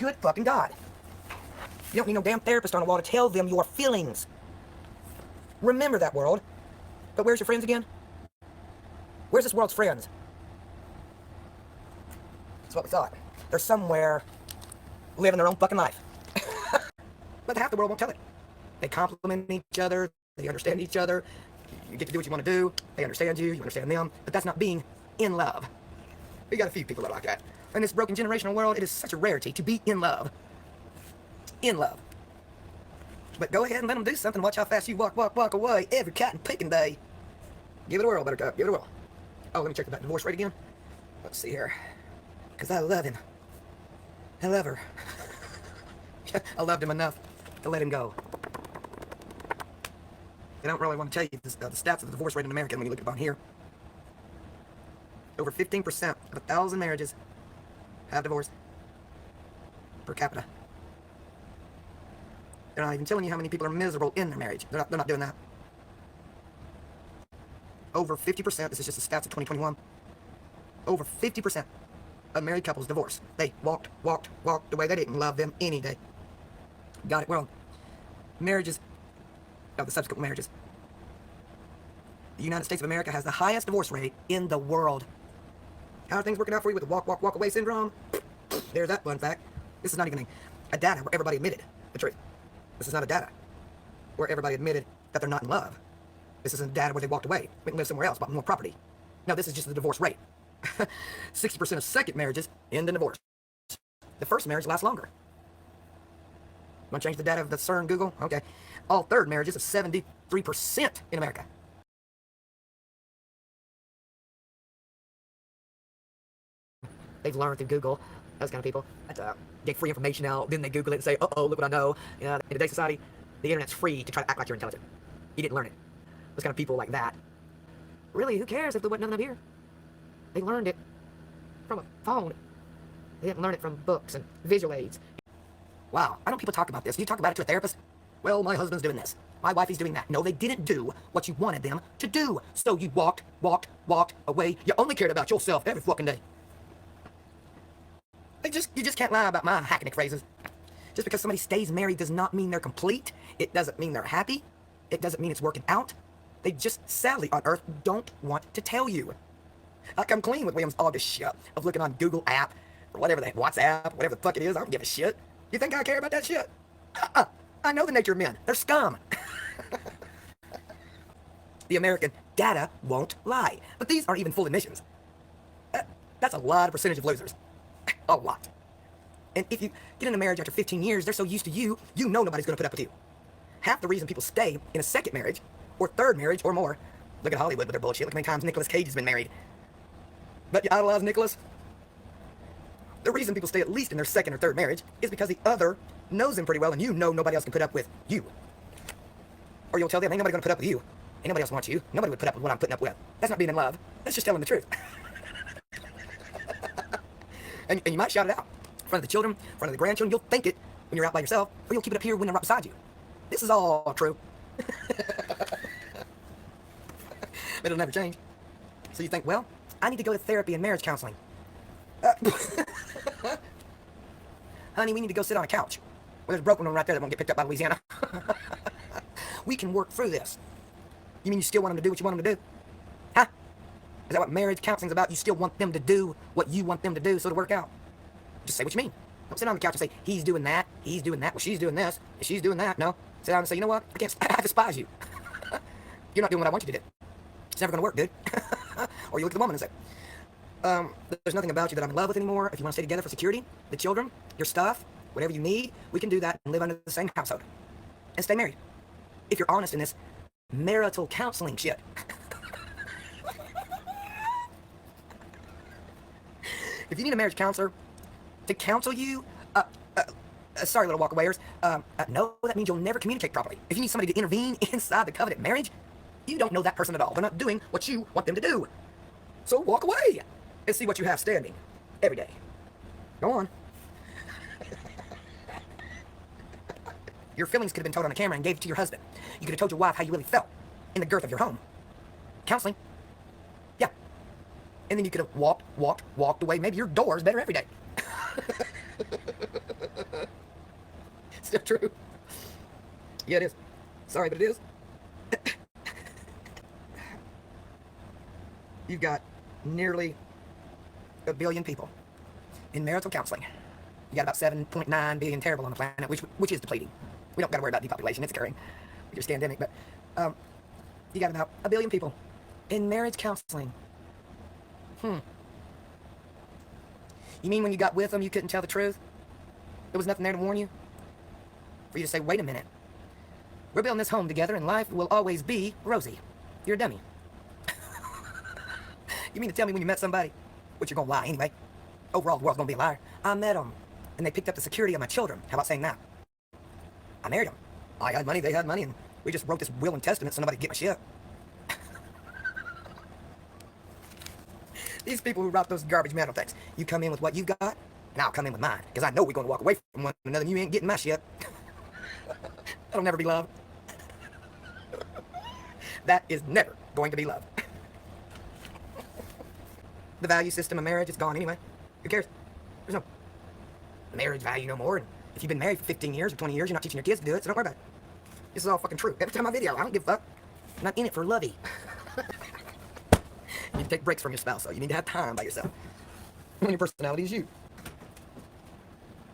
Good fucking God. You don't need no damn therapist on the wall to tell them your feelings. Remember that, world. But where's your friends again? Where's this world's friends? That's what we thought. They're somewhere living their own fucking life. But half the world won't tell it. They compliment each other. They understand each other. You get to do what you want to do. They understand you. You understand them. But that's not being in love. We got a few people that are like that. In this broken generational world, it is such a rarity to be in love. In love. But go ahead and let them do something. Watch how fast you walk away every cotton picking day. Give it a whirl, Buttercup. Give it a whirl. Oh, let me check that divorce rate again. Let's see here. Because I love him. I love her. I loved him enough to let him go. I don't really want to tell you the stats of the divorce rate in America when you look up on here. Over 15% of 1,000 marriages have divorce per capita. They're not even telling you how many people are miserable in their marriage. They're not doing that. Over 50%, this is just the stats of 2021, over 50% of married couples divorce. They walked away. They didn't love them any day. Got it wrong. Marriages, the subsequent marriages. The United States of America has the highest divorce rate in the world. How are things working out for you with the walk away syndrome? There's that fun fact. This is not even a data where everybody admitted the truth. This is not a data where everybody admitted that they're not in love. This isn't data where they walked away, went and lived somewhere else, bought more property. No, this is just the divorce rate. 60% of second marriages end in divorce. The first marriage lasts longer. Want to change the data of the CERN Google? Okay. All third marriages is 73% in America. They've learned through Google, those kind of people, that get free information out, then they Google it and say, uh-oh, look what I know. In today's society, the internet's free to try to act like you're intelligent. You didn't learn it. Those kind of people like that. Really, who cares if there wasn't nothing up here? They learned it from a phone. They didn't learn it from books and visual aids. Wow, I know people talk about this. Do you talk about it to a therapist? Well, my husband's doing this. My wifey's doing that. No, they didn't do what you wanted them to do. So you walked away. You only cared about yourself every fucking day. You just can't lie about my hackney phrases. Just because somebody stays married does not mean they're complete. It doesn't mean they're happy. It doesn't mean it's working out. They just, sadly, on Earth, don't want to tell you. I come clean with William's all this shit of looking on Google app, or whatever WhatsApp, whatever the fuck it is. I don't give a shit. You think I care about that shit? I know the nature of men. They're scum. The American data won't lie. But these aren't even full admissions. That's a lot of percentage of losers. A lot. And if you get in a marriage after 15 years, they're so used to you, you know nobody's going to put up with you. Half the reason people stay in a second marriage, or third marriage, or more. Look at Hollywood with their bullshit. Look how many times Nicolas Cage has been married. But you idolize Nicolas? The reason people stay at least in their second or third marriage is because the other knows them pretty well, and you know nobody else can put up with you. Or you'll tell them, ain't nobody going to put up with you. Ain't nobody else wants you. Nobody would put up with what I'm putting up with. That's not being in love. That's just telling the truth. and you might shout it out. In front of the children, in front of the grandchildren. You'll think it when you're out by yourself, or you'll keep it up here when they're right beside you. This is all true. But it'll never change. So you think, well, I need to go to therapy and marriage counseling. Honey, we need to go sit on a couch. Well, there's a broken one right there that won't get picked up by Louisiana. We can work through this. You mean you still want them to do what you want them to do? Huh? Is that what marriage counseling's about? You still want them to do what you want them to do so to work out? Just say what you mean. Don't sit on the couch and say, he's doing that, well, she's doing this, and she's doing that. No. Sit down and say, you know what? I despise you. You're not doing what I want you to do. It's never going to work, dude. Or you look at the woman and say, there's nothing about you that I'm in love with anymore. If you want to stay together for security, the children, your stuff, whatever you need, we can do that and live under the same household. And stay married. If you're honest in this marital counseling shit. If you need a marriage counselor to counsel you, sorry, little walkawayers, no, that means you'll never communicate properly. If you need somebody to intervene inside the covenant marriage, you don't know that person at all. They're not doing what you want them to do. So walk away and see what you have standing every day. Go on. Your feelings could have been told on a camera and gave it to your husband. You could have told your wife how you really felt in the girth of your home. Counseling. Yeah. And then you could have walked away. Maybe your door is better every day. still true. Yeah, it is. Sorry, but it is. You've got nearly 1 billion people in marital counseling. You got about 7.9 billion terrible on the planet, which is depleting. We don't got to worry about depopulation. It's occurring with your scandemic. But you got about 1 billion people in marriage counseling. You mean when you got with them, you couldn't tell the truth? There was nothing there to warn you? For you to say, wait a minute. We're building this home together and life will always be rosy. You're a dummy. You mean to tell me when you met somebody, which you're going to lie anyway, overall the world's going to be a liar. I met them, and they picked up the security of my children. How about saying that? I married them. I had money, they had money, and we just wrote this will and testament so nobody could get my shit. These people who write those garbage mental things. You come in with what you got, and I'll come in with mine, because I know we're going to walk away from one another and you ain't getting my shit. That'll never be love. That is never going to be love. The value system of marriage is gone anyway. Who cares? There's no marriage value no more. And if you've been married for 15 years or 20 years, you're not teaching your kids to do it, so don't worry about it. This is all fucking true. Every time I video, I don't give a fuck. I'm not in it for lovey. You need to take breaks from your spouse, though. You need to have time by yourself. When your personality is you.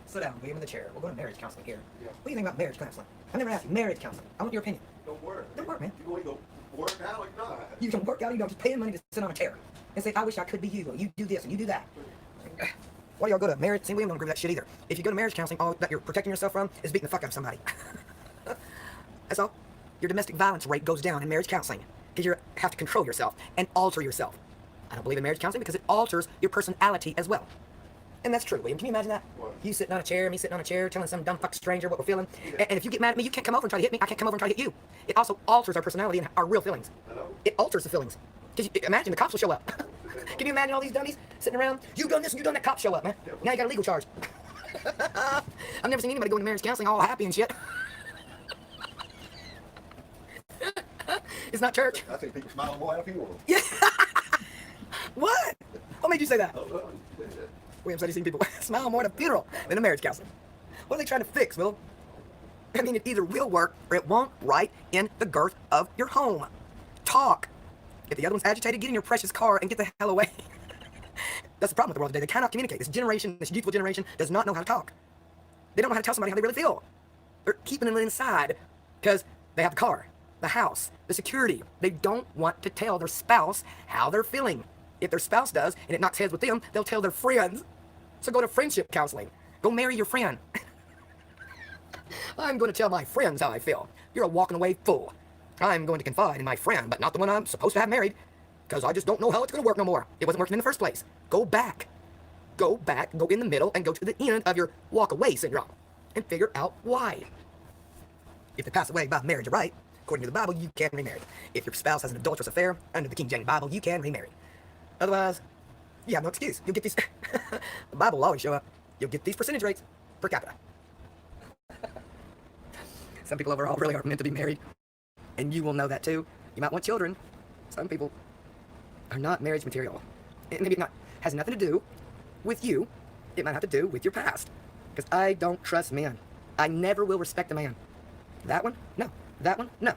Sit down, William, in the chair. We'll go to marriage counseling here. Yeah. What do you think about marriage counseling? I never asked you. Marriage counseling. I want your opinion. Don't work. Don't work, man. You going to go work out or not? You can work out, you don't just pay money to sit on a chair and say, I wish I could be you, or you do this and you do that. Why do y'all go to marriage? See, we don't agree with that shit either. If you go to marriage counseling, all that you're protecting yourself from is beating the fuck out of somebody. That's all. Your domestic violence rate goes down in marriage counseling because you have to control yourself and alter yourself. I don't believe in marriage counseling because it alters your personality as well. And that's true, William. Can you imagine that? What? You sitting on a chair, me sitting on a chair, telling some dumb fuck stranger what we're feeling. Yeah. And if you get mad at me, you can't come over and try to hit me. I can't come over and try to hit you. It also alters our personality and our real feelings. Hello? It alters the feelings. Because imagine the cops will show up. Can you imagine all these dummies sitting around? You've done this and you've done that. Cops show up, man. Now you got a legal charge. I've never seen anybody go into marriage counseling all happy and shit. It's not church. I think people smile more at a funeral. Yeah. What? What made you say that? William said he's seen people smile more at a funeral than a marriage counseling. What are they trying to fix, Will? I mean, it either will work or it won't right in the girth of your home. Talk. If the other one's agitated, get in your precious car and get the hell away. That's the problem with the world today. They cannot communicate. This generation, this youthful generation, does not know how to talk. They don't know how to tell somebody how they really feel. They're keeping it inside because they have the car, the house, the security. They don't want to tell their spouse how they're feeling. If their spouse does, and it knocks heads with them, they'll tell their friends. So go to friendship counseling. Go marry your friend. I'm going to tell my friends how I feel. You're a walking away fool. I'm going to confide in my friend, but not the one I'm supposed to have married, because I just don't know how it's going to work no more. It wasn't working in the first place. Go back. Go back, go in the middle, and go to the end of your walk away syndrome, and figure out why. If they pass away by marriage or right, according to the Bible, you can remarry. If your spouse has an adulterous affair, under the King James Bible, you can remarry. Otherwise, you have no excuse. You'll get these. The Bible will always show up. You'll get these percentage rates per capita. Some people overall really aren't meant to be married, and you will know that too. You might want children. Some people are not marriage material. And maybe it not has nothing to do with you. It might have to do with your past. Because I don't trust men. I never will respect a man. That one? No. That one? No.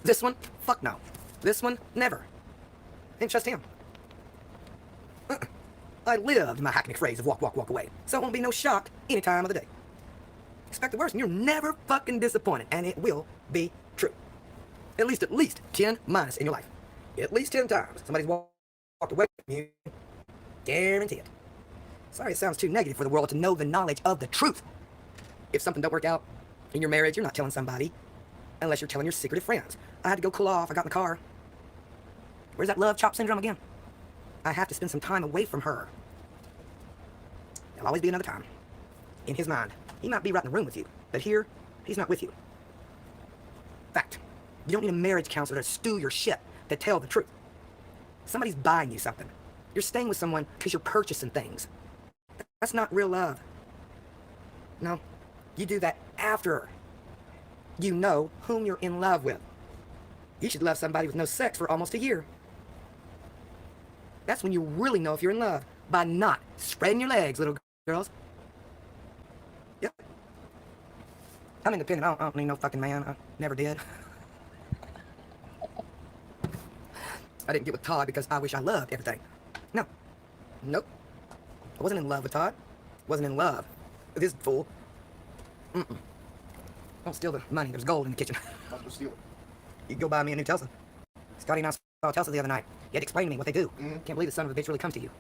This one? Fuck no. This one? Never. Didn't trust him. I lived my hackneyed phrase of walk, walk, walk away. So it won't be no shock any time of the day. Expect the worst, and you're never fucking disappointed, and it will be true. At least 10 minus in your life. At least 10 times somebody's walked away from you. Guarantee it. Sorry it sounds too negative for the world to know the knowledge of the truth. If something don't work out in your marriage, you're not telling somebody unless you're telling your secretive friends. I had to go cool off. I got in the car. Where's that love chop syndrome again? I have to spend some time away from her. There'll always be another time. In his mind, he might be right in the room with you, but here, he's not with you. Fact. You don't need a marriage counselor to stew your shit to tell the truth. Somebody's buying you something. You're staying with someone because you're purchasing things. That's not real love. No, you do that after you know whom you're in love with. You should love somebody with no sex for almost a year. That's when you really know if you're in love, by not spreading your legs, little girls. Yep. I'm independent. I don't need no fucking man. I never did. I didn't get with Todd because I wish I loved everything. No. Nope. I wasn't in love with Todd. Wasn't in love with this fool. Mm-mm. Don't steal the money. There's gold in the kitchen. I'm not gonna steal it. You can go buy me a new Tesla. Scotty and I saw a Tesla the other night. You had to explain to me what they do. Mhm. Can't believe the son of a bitch really comes to you.